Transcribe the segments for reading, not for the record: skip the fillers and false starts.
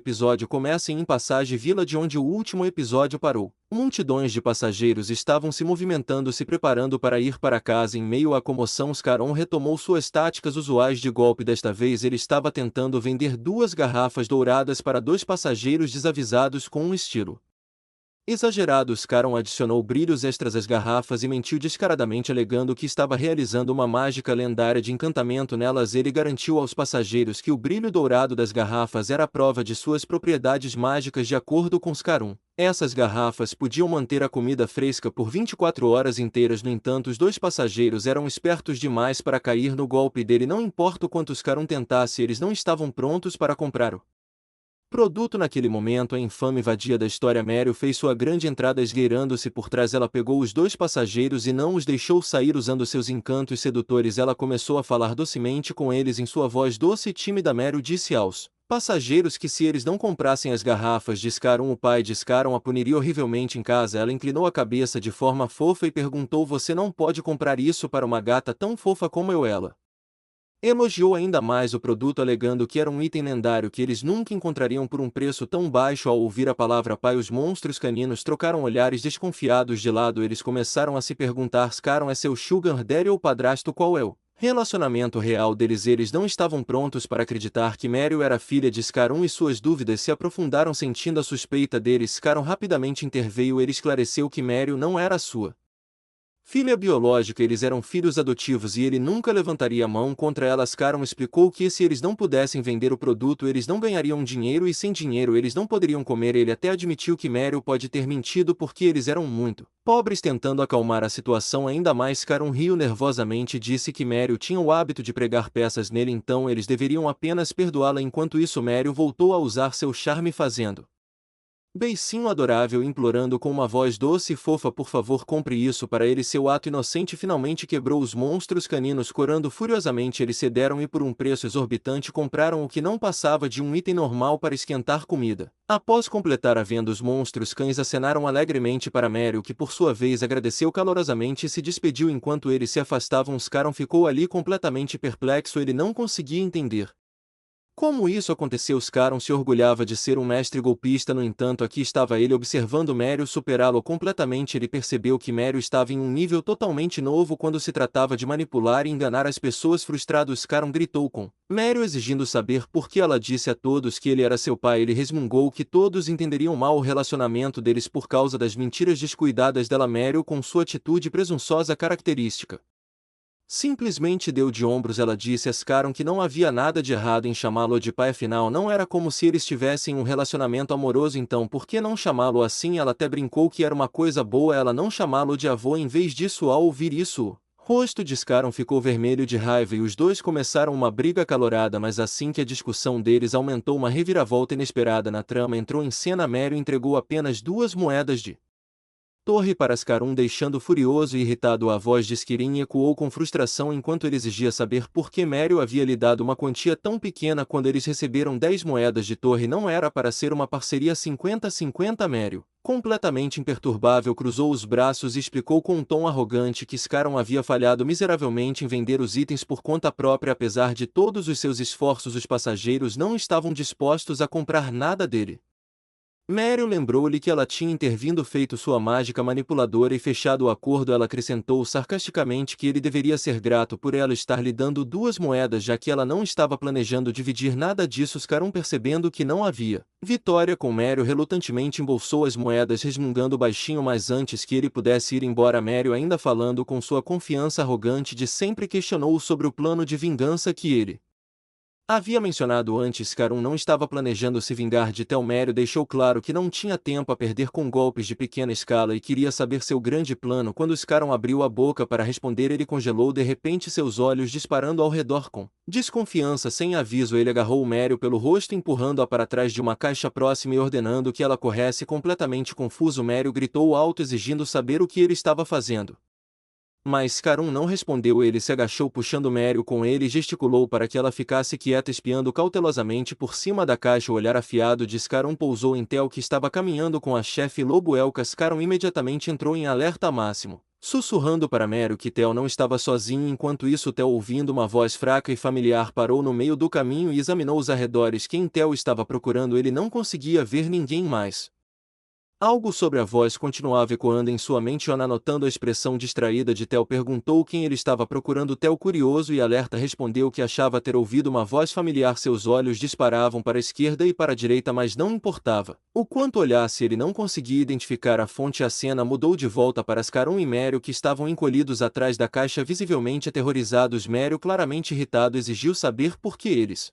episódio começa em Passage Village, onde o último episódio parou. Multidões de passageiros estavam se movimentando, se preparando para ir para casa. Em meio à comoção, Scarron retomou suas táticas usuais de golpe. Desta vez ele estava tentando vender 2 garrafas douradas para 2 passageiros desavisados com um estilo exagerado. Scarron adicionou brilhos extras às garrafas e mentiu descaradamente, alegando que estava realizando uma mágica lendária de encantamento nelas. Ele garantiu aos passageiros que o brilho dourado das garrafas era a prova de suas propriedades mágicas. De acordo com Scarron, essas garrafas podiam manter a comida fresca por 24 horas inteiras. No entanto, os 2 passageiros eram espertos demais para cair no golpe dele. Não importa o quanto Scarron tentasse, eles não estavam prontos para comprar o produto naquele momento. A infame vadia da história Meryl fez sua grande entrada, esgueirando-se por trás. Ela pegou os 2 passageiros e não os deixou sair. Usando seus encantos sedutores, ela começou a falar docemente com eles. Em sua voz doce e tímida, Meryl disse aos passageiros que se eles não comprassem as garrafas de Scarron, o pai de Scarron a puniria horrivelmente em casa. Ela inclinou a cabeça de forma fofa e perguntou: "Você não pode comprar isso para uma gata tão fofa como eu?" Ela elogiou ainda mais o produto, alegando que era um item lendário que eles nunca encontrariam por um preço tão baixo. Ao ouvir a palavra pai, os monstros caninos trocaram olhares desconfiados de lado. Eles começaram a se perguntar: Scarron é seu sugar daddy ou padrasto? Qual é o relacionamento real deles? Eles não estavam prontos para acreditar que Meryl era filha de Scarron e suas dúvidas se aprofundaram. Sentindo a suspeita deles, Scarron rapidamente interveio. Ele esclareceu que Meryl não era sua filha biológica, eles eram filhos adotivos e ele nunca levantaria a mão contra ela. Scarron explicou que se eles não pudessem vender o produto, eles não ganhariam dinheiro e sem dinheiro eles não poderiam comer. Ele até admitiu que Meryl pode ter mentido porque eles eram muito pobres. Tentando acalmar a situação ainda mais, Scarron riu nervosamente e disse que Meryl tinha o hábito de pregar peças nele, então eles deveriam apenas perdoá-la. Enquanto isso, Meryl voltou a usar seu charme, fazendo beicinho adorável, implorando com uma voz doce e fofa: "Por favor, compre isso para ele." Seu ato inocente finalmente quebrou os monstros caninos. Corando furiosamente, eles cederam e por um preço exorbitante compraram o que não passava de um item normal para esquentar comida. Após completar a venda, os monstros cães acenaram alegremente para Meryl, que por sua vez agradeceu calorosamente e se despediu. Enquanto eles se afastavam, Scarron ficou ali completamente perplexo. Ele não conseguia entender como isso aconteceu. Scarron se orgulhava de ser um mestre golpista, no entanto aqui estava ele observando Meryl superá-lo completamente. Ele percebeu que Meryl estava em um nível totalmente novo quando se tratava de manipular e enganar as pessoas. Frustrado, Scarron gritou com Meryl, exigindo saber por que ela disse a todos que ele era seu pai. Ele resmungou que todos entenderiam mal o relacionamento deles por causa das mentiras descuidadas dela. Meryl, com sua atitude presunçosa característica, simplesmente deu de ombros. Ela disse a Scarron que não havia nada de errado em chamá-lo de pai, afinal não era como se eles tivessem um relacionamento amoroso, então por que não chamá-lo assim? Ela até brincou que era uma coisa boa ela não chamá-lo de avô em vez disso. Ao ouvir isso, o rosto de Scarron ficou vermelho de raiva e os dois começaram uma briga acalorada. Mas assim que a discussão deles aumentou, uma reviravolta inesperada na trama entrou em cena. Meryl entregou apenas 2 moedas de torre para Scarron, deixando furioso e irritado. A voz de Skyrim ecoou com frustração enquanto ele exigia saber por que Meryl havia lhe dado uma quantia tão pequena. Quando eles receberam 10 moedas de torre, não era para ser uma parceria 50-50. Meryl, completamente imperturbável, cruzou os braços e explicou com um tom arrogante que Scarron havia falhado miseravelmente em vender os itens por conta própria. Apesar de todos os seus esforços, os passageiros não estavam dispostos a comprar nada dele. Meryl lembrou-lhe que ela tinha intervindo, feito sua mágica manipuladora e fechado o acordo. Ela acrescentou sarcasticamente que ele deveria ser grato por ela estar lhe dando 2 moedas, já que ela não estava planejando dividir nada disso. Scarron, percebendo que não havia vitória com Meryl, relutantemente embolsou as moedas, resmungando baixinho. Mas antes que ele pudesse ir embora, Meryl, ainda falando com sua confiança arrogante de sempre, questionou sobre o plano de vingança que ele havia mencionado antes. Scarron não estava planejando se vingar de Tel. Meryl deixou claro que não tinha tempo a perder com golpes de pequena escala e queria saber seu grande plano. Quando Scarron abriu a boca para responder, ele congelou de repente, seus olhos disparando ao redor com desconfiança. Sem aviso, ele agarrou Meryl pelo rosto, empurrando-a para trás de uma caixa próxima e ordenando que ela corresse. Completamente confuso, Meryl gritou alto, exigindo saber o que ele estava fazendo. Mas Scarron não respondeu. Ele se agachou, puxando Meryl com ele, e gesticulou para que ela ficasse quieta, espiando cautelosamente por cima da caixa. O olhar afiado de Scarron pousou em Tel, que estava caminhando com a chefe lobo Elka. Scarron imediatamente entrou em alerta máximo. Sussurrando para Meryl que Theo não estava sozinho. Enquanto isso, Theo, ouvindo uma voz fraca e familiar, parou no meio do caminho e examinou os arredores. Quem Theo estava procurando, ele não conseguia ver ninguém mais. Algo sobre a voz continuava ecoando em sua mente. Yonah, notando a expressão distraída de Theo, perguntou quem ele estava procurando. Theo, curioso e alerta, respondeu que achava ter ouvido uma voz familiar. Seus olhos disparavam para a esquerda e para a direita, mas não importava o quanto olhasse, ele não conseguia identificar a fonte. A cena mudou de volta para Scarron e Meryl, que estavam encolhidos atrás da caixa, visivelmente aterrorizados. Meryl, claramente irritado, exigiu saber por que eles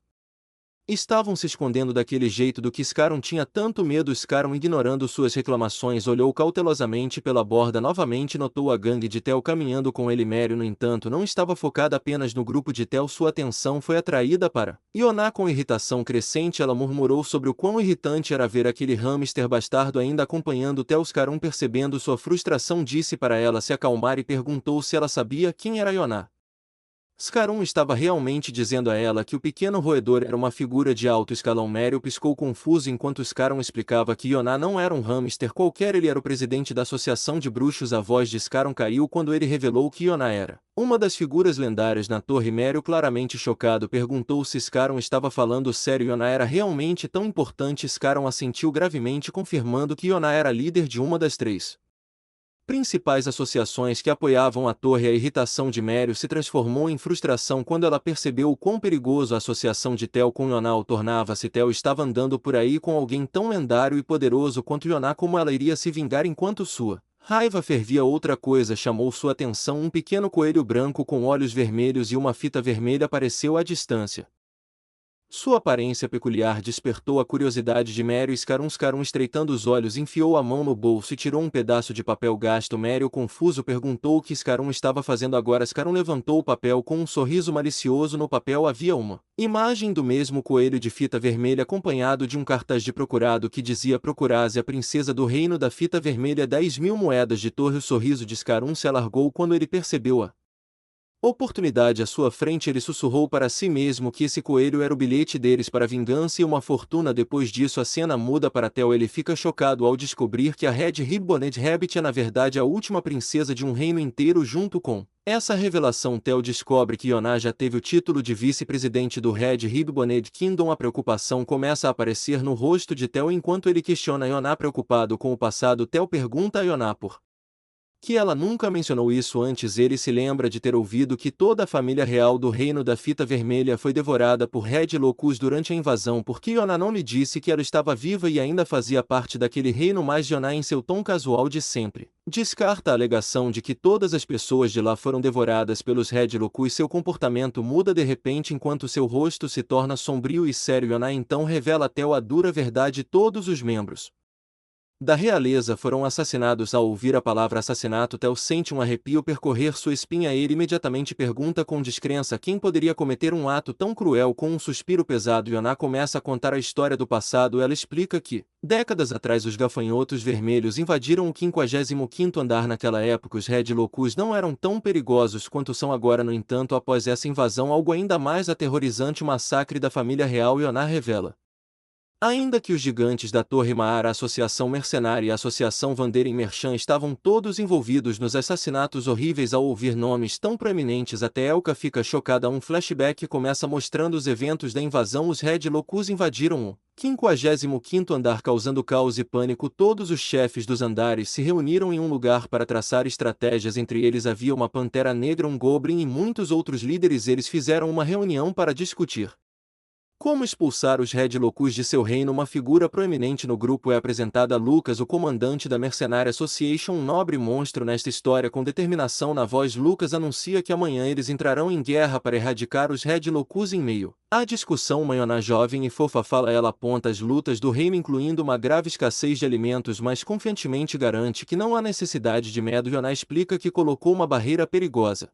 estavam se escondendo daquele jeito. Do que Scarron tinha tanto medo? Scarron, ignorando suas reclamações, olhou cautelosamente pela borda. Novamente notou a gangue de Theo caminhando com ele. Meryl, no entanto, não estava focada apenas no grupo de Theo. Sua atenção foi atraída para Yonah. Com irritação crescente, ela murmurou sobre o quão irritante era ver aquele hamster bastardo ainda acompanhando Theo. Scarron, percebendo sua frustração, disse para ela se acalmar e perguntou se ela sabia quem era Yonah. Scarron estava realmente dizendo a ela que o pequeno roedor era uma figura de alto escalão. Meryl piscou confuso enquanto Scarron explicava que Yonah não era um hamster qualquer, ele era o presidente da Associação de Bruxos. A voz de Scarron caiu quando ele revelou que Yonah era uma das figuras lendárias na torre. Meryl, claramente chocado, perguntou se Scarron estava falando sério. Yonah era realmente tão importante? Scarron assentiu gravemente, confirmando que Yonah era líder de uma das três principais associações que apoiavam a torre. A irritação de Meryl se transformou em frustração quando ela percebeu o quão perigoso a associação de Theo com Yonah tornava-se. Theo estava andando por aí com alguém tão lendário e poderoso quanto Yonah. Como ela iria se vingar enquanto sua raiva fervia? Outra coisa chamou sua atenção: um pequeno coelho branco com olhos vermelhos e uma fita vermelha apareceu à distância. Sua aparência peculiar despertou a curiosidade de Meryl. Scarron, estreitando os olhos, enfiou a mão no bolso e tirou um pedaço de papel gasto. Meryl, confuso, perguntou o que Scarron estava fazendo agora. Scarron levantou o papel com um sorriso malicioso. No papel havia uma imagem do mesmo coelho de fita vermelha, acompanhado de um cartaz de procurado que dizia: procurase a princesa do reino da fita vermelha, 10.000 moedas de torre. O sorriso de Scarron se alargou quando ele percebeu a oportunidade à sua frente. Ele sussurrou para si mesmo que esse coelho era o bilhete deles para a vingança e uma fortuna. Depois disso, a cena muda para Theo. Ele fica chocado ao descobrir que a Red Ribboned Rabbit é na verdade a última princesa de um reino inteiro. Junto com essa revelação, Theo descobre que Yonah já teve o título de vice-presidente do Red Ribboned Kingdom. A preocupação começa a aparecer no rosto de Theo enquanto ele questiona Yonah. Preocupado com o passado, Theo pergunta a Yonah por que ela nunca mencionou isso antes. Ele se lembra de ter ouvido que toda a família real do Reino da Fita Vermelha foi devorada por Red Locus durante a invasão. Porque Yonah não lhe disse que ela estava viva e ainda fazia parte daquele reino? Mas Yonah, em seu tom casual de sempre, descarta a alegação de que todas as pessoas de lá foram devoradas pelos Red Locus. Seu comportamento muda de repente enquanto seu rosto se torna sombrio e sério. Yonah então revela a Theo a dura verdade: todos os membros da realeza foram assassinados. Ao ouvir a palavra assassinato, Theo sente um arrepio percorrer sua espinha. Ele imediatamente pergunta com descrença quem poderia cometer um ato tão cruel. Com um suspiro pesado, Yonah começa a contar a história do passado. Ela explica que, décadas atrás, os gafanhotos vermelhos invadiram o 55º andar. Naquela época, os Red Locus não eram tão perigosos quanto são agora. No entanto, após essa invasão, algo ainda mais aterrorizante: o massacre da família real. Yonah revela ainda que os gigantes da Torre Maar, a Associação Mercenária e a Associação Vanderin Merchant estavam todos envolvidos nos assassinatos horríveis. Ao ouvir nomes tão proeminentes, até Elka fica chocada. Um flashback começa mostrando os eventos da invasão. Os Red Locus invadiram o 55º andar, causando caos e pânico. Todos os chefes dos andares se reuniram em um lugar para traçar estratégias. Entre eles havia uma pantera negra, um goblin e muitos outros líderes. Eles fizeram uma reunião para discutir como expulsar os Red Locus de seu reino. Uma figura proeminente no grupo é apresentada a Lucas, o comandante da Mercenary Association, um nobre monstro nesta história. Com determinação na voz, Lucas anuncia que amanhã eles entrarão em guerra para erradicar os Red Locus. Em meio à discussão, uma Yonah jovem e fofa fala. Ela aponta as lutas do reino, incluindo uma grave escassez de alimentos, mas confiantemente garante que não há necessidade de medo. Yonah explica que colocou uma barreira perigosa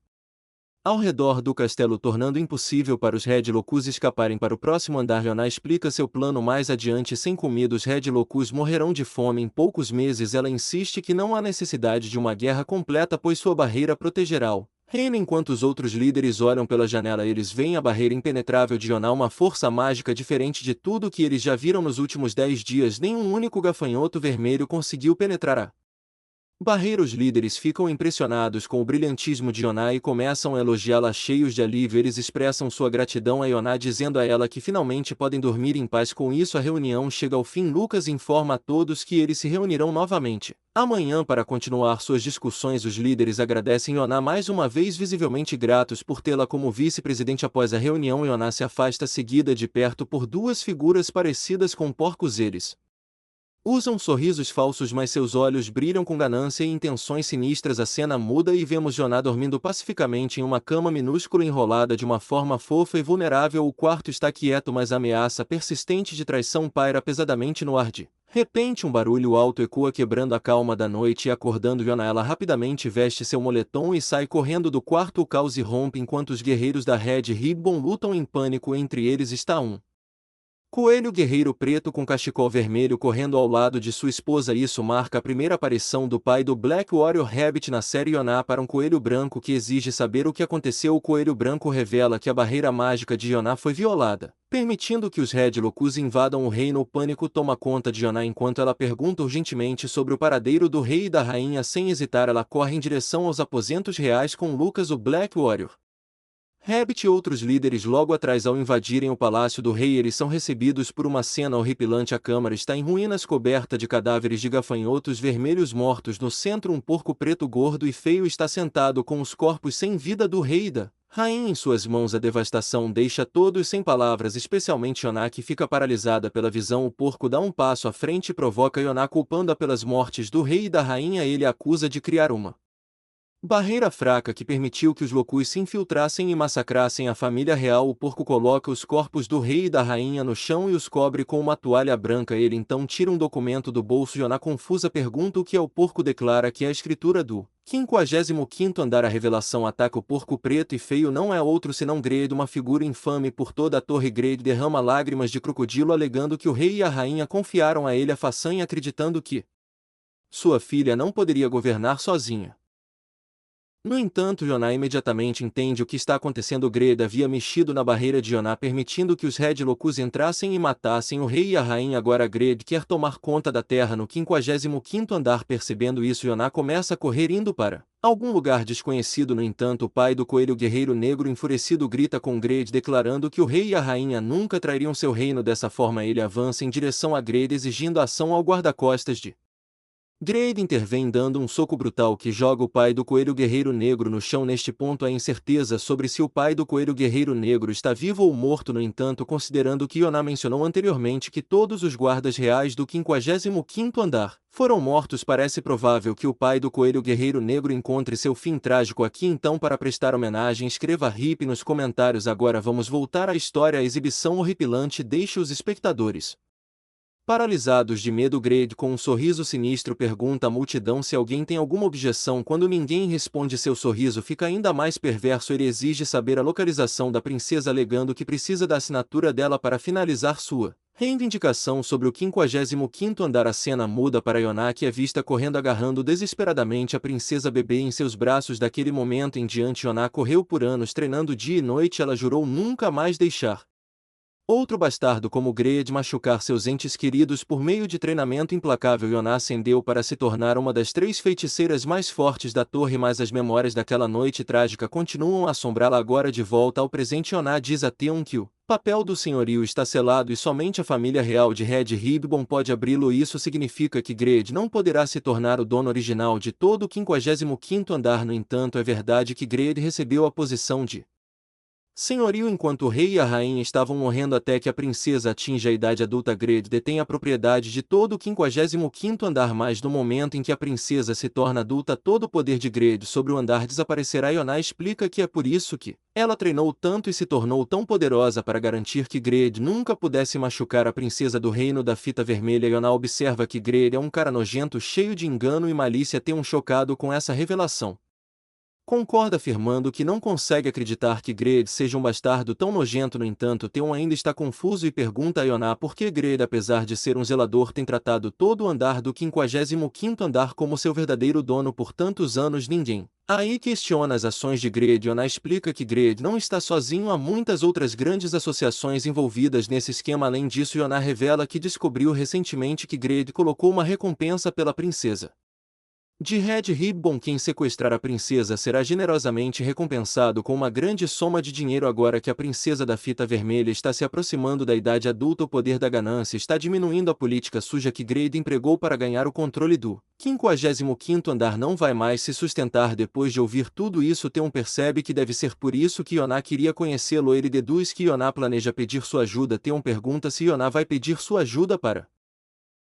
ao redor do castelo, tornando impossível para os Red Locus escaparem para o próximo andar. Yonah explica seu plano mais adiante: sem comida, os Red Locus morrerão de fome em poucos meses. Ela insiste que não há necessidade de uma guerra completa, pois sua barreira protegerá o reino. Enquanto os outros líderes olham pela janela, eles veem a barreira impenetrável de Yonah, uma força mágica diferente de tudo que eles já viram nos últimos 10 dias. Nenhum único gafanhoto vermelho conseguiu penetrar a Os líderes ficam impressionados com o brilhantismo de Yonah e começam a elogiá-la cheios de alívio. Eles expressam sua gratidão a Yonah dizendo a ela que finalmente podem dormir em paz. Com isso a reunião chega ao fim. Lucas informa a todos que eles se reunirão novamente amanhã para continuar suas discussões. Os líderes agradecem Yonah mais uma vez, visivelmente gratos por tê-la como vice-presidente. Após a reunião, Yonah se afasta seguida de perto por duas figuras parecidas com porcos. Eles usam sorrisos falsos, mas seus olhos brilham com ganância e intenções sinistras. A cena muda e vemos Yonah dormindo pacificamente em uma cama minúscula enrolada de uma forma fofa e vulnerável. O quarto está quieto, mas a ameaça persistente de traição paira pesadamente no ar. De repente, um barulho alto ecoa, quebrando a calma da noite e acordando Yonah. Ela rapidamente veste seu moletom e sai correndo do quarto. O caos irrompe enquanto os guerreiros da Red Ribbon lutam em pânico. Entre eles está um coelho guerreiro preto com cachecol vermelho correndo ao lado de sua esposa. Isso marca a primeira aparição do pai do Black Warrior Rabbit na série. Yonah para um coelho branco que exige saber o que aconteceu. O coelho branco revela que a barreira mágica de Yonah foi violada, permitindo que os Red Locus invadam o reino. O pânico toma conta de Yonah enquanto ela pergunta urgentemente sobre o paradeiro do rei e da rainha. Sem hesitar, ela corre em direção aos aposentos reais com Lucas, o Black Warrior Rabbit e outros líderes logo atrás. Ao invadirem o palácio do rei, eles são recebidos por uma cena horripilante. A câmara está em ruínas, coberta de cadáveres de gafanhotos vermelhos mortos. No centro, um porco preto gordo e feio está sentado com os corpos sem vida do rei e da rainha em suas mãos. A devastação deixa todos sem palavras, especialmente Yonah, que fica paralisada pela visão. O porco dá um passo à frente e provoca Yonah, culpando-a pelas mortes do rei e da rainha. Ele a acusa de criar uma barreira fraca que permitiu que os Locus se infiltrassem e massacrassem a família real. O porco coloca os corpos do rei e da rainha no chão e os cobre com uma toalha branca. Ele então tira um documento do bolso. Yonah, confusa, pergunta o que é. O porco declara que é a escritura do 55º andar. A revelação ataca o porco preto e feio. Não é outro senão Grade, uma figura infame por toda a torre. Grade derrama lágrimas de crocodilo, alegando que o rei e a rainha confiaram a ele a façanha, acreditando que sua filha não poderia governar sozinha. No entanto, Yonah imediatamente entende o que está acontecendo. Grade havia mexido na barreira de Yonah, permitindo que os Red Locus entrassem e matassem o rei e a rainha. Agora Grade quer tomar conta da terra no 55º andar. Percebendo isso, Yonah começa a correr indo para algum lugar desconhecido. No entanto, o pai do coelho guerreiro negro, enfurecido, grita com Grade, declarando que o rei e a rainha nunca trairiam seu reino dessa forma. Ele avança em direção a Grade, exigindo ação ao guarda-costas de Grade intervém dando um soco brutal que joga o pai do coelho guerreiro negro no chão. Neste ponto há incerteza sobre se o pai do coelho guerreiro negro está vivo ou morto. No entanto, considerando que Yonah mencionou anteriormente que todos os guardas reais do 55º andar foram mortos, parece provável que o pai do coelho guerreiro negro encontre seu fim trágico aqui. Então, para prestar homenagem, escreva RIP nos comentários. Agora vamos voltar à história. A exibição horripilante deixa os espectadores paralisados de medo. Grade, com um sorriso sinistro, pergunta à multidão se alguém tem alguma objeção. Quando ninguém responde, seu sorriso fica ainda mais perverso. Ele exige saber a localização da princesa, alegando que precisa da assinatura dela para finalizar sua reivindicação sobre o 55º andar. A cena muda para Yonah, que é vista correndo, agarrando desesperadamente a princesa bebê em seus braços. Daquele momento em diante, Yonah correu por anos treinando dia e noite. Ela jurou nunca mais deixar outro bastardo como Grade machucar seus entes queridos. Por meio de treinamento implacável, Yonah ascendeu para se tornar uma das 3 feiticeiras mais fortes da torre, mas as memórias daquela noite trágica continuam a assombrá-la. Agora, de volta ao presente, Yonah diz a Theon que o papel do senhorio está selado e somente a família real de Red Ribbon pode abri-lo. Isso significa que Grade não poderá se tornar o dono original de todo o 55º andar. No entanto, é verdade que Grade recebeu a posição de senhorio enquanto o rei e a rainha estavam morrendo. Até que a princesa atinja a idade adulta, Grade detém a propriedade de todo o 55º andar, mas no momento em que a princesa se torna adulta, todo o poder de Grade sobre o andar desaparecerá. Yonah explica que é por isso que ela treinou tanto e se tornou tão poderosa, para garantir que Grade nunca pudesse machucar a princesa do reino da fita vermelha. Yonah observa que Grade é um cara nojento, cheio de engano e malícia. Theon, chocado com essa revelação, concorda, afirmando que não consegue acreditar que Grade seja um bastardo tão nojento. No entanto, Theon ainda está confuso e pergunta a Yonah por que Grade, apesar de ser um zelador, tem tratado todo o andar do 55º andar como seu verdadeiro dono por tantos anos. Ninguém aí questiona as ações de Grade. Yonah explica que Grade não está sozinho, há muitas outras grandes associações envolvidas nesse esquema. Além disso, Yonah revela que descobriu recentemente que Grade colocou uma recompensa pela princesa De Red Ribbon, quem sequestrar a princesa será generosamente recompensado com uma grande soma de dinheiro. Agora que a princesa da fita vermelha está se aproximando da idade adulta, o poder da ganância está diminuindo. A política suja que Grade empregou para ganhar o controle do 55º andar não vai mais se sustentar. Depois de ouvir tudo isso, Theon percebe que deve ser por isso que Ioná queria conhecê-lo. Ele deduz que Ioná planeja pedir sua ajuda. Theon pergunta se Ioná vai pedir sua ajuda para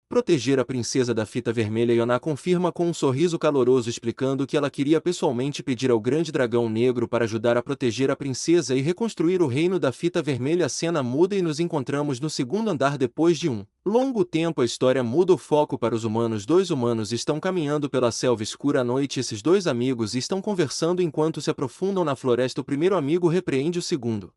proteger a princesa da fita vermelha. Ioná confirma com um sorriso caloroso, explicando que ela queria pessoalmente pedir ao grande dragão negro para ajudar a proteger a princesa e reconstruir o reino da fita vermelha. A cena muda e nos encontramos no segundo andar. Depois de um longo tempo, a história muda o foco para os humanos. Dois humanos estão caminhando pela selva escura à noite. Esses dois amigos estão conversando enquanto se aprofundam na floresta. O primeiro amigo repreende o segundo,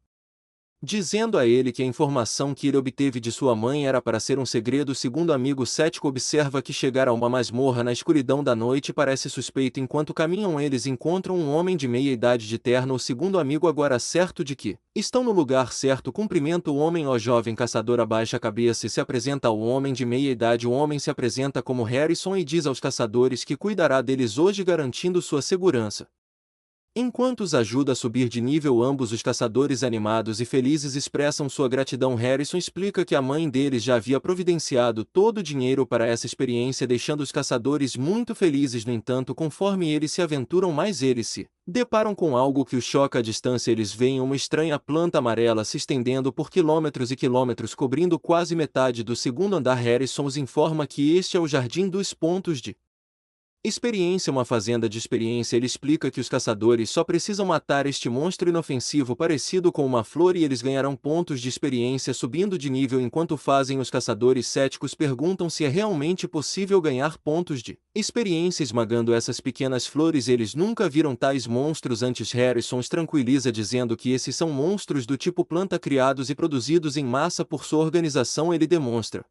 dizendo a ele que a informação que ele obteve de sua mãe era para ser um segredo. O segundo amigo cético observa que chegar a uma masmorra na escuridão da noite parece suspeito. Enquanto caminham, eles encontram um homem de meia idade de terno. O segundo amigo, agora certo de que estão no lugar certo, cumprimenta o homem. Ó jovem caçador, abaixa a cabeça e se apresenta ao homem de meia idade. O homem se apresenta como Harrison e diz aos caçadores que cuidará deles hoje, garantindo sua segurança enquanto os ajuda a subir de nível. Ambos os caçadores, animados e felizes, expressam sua gratidão. Harrison explica que a mãe deles já havia providenciado todo o dinheiro para essa experiência, deixando os caçadores muito felizes. No entanto, conforme eles se aventuram mais, eles se deparam com algo que os choca. À distância, eles veem uma estranha planta amarela se estendendo por quilômetros e quilômetros, cobrindo quase metade do segundo andar. Harrison os informa que este é o Jardim dos Pontos de Experiência, uma fazenda de experiência. Ele explica que os caçadores só precisam matar este monstro inofensivo parecido com uma flor e eles ganharão pontos de experiência subindo de nível. Enquanto fazem, os caçadores céticos perguntam se é realmente possível ganhar pontos de experiência esmagando essas pequenas flores. Eles nunca viram tais monstros antes. Harrison os tranquiliza dizendo que esses são monstros do tipo planta, criados e produzidos em massa por sua organização. Ele demonstra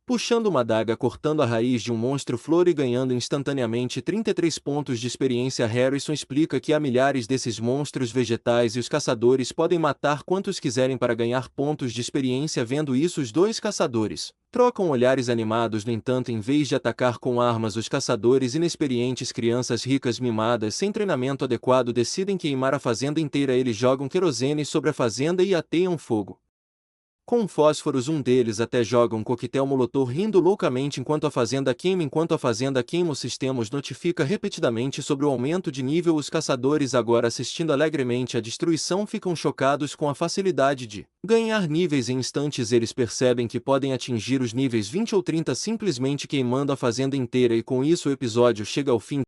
puxando uma adaga, cortando a raiz de um monstro-flor e ganhando instantaneamente 33 pontos de experiência. Harrison explica que há milhares desses monstros vegetais e os caçadores podem matar quantos quiserem para ganhar pontos de experiência. Vendo isso, os dois caçadores trocam olhares animados. No entanto, em vez de atacar com armas, os caçadores inexperientes, crianças ricas mimadas sem treinamento adequado, decidem queimar a fazenda inteira. Eles jogam querosene sobre a fazenda e ateiam fogo com fósforos. Um deles até joga um coquetel molotov, rindo loucamente enquanto a fazenda queima. O sistema os notifica repetidamente sobre o aumento de nível. Os caçadores, agora assistindo alegremente à destruição, ficam chocados com a facilidade de ganhar níveis em instantes. Eles percebem que podem atingir os níveis 20 ou 30 simplesmente queimando a fazenda inteira, e com isso o episódio chega ao fim.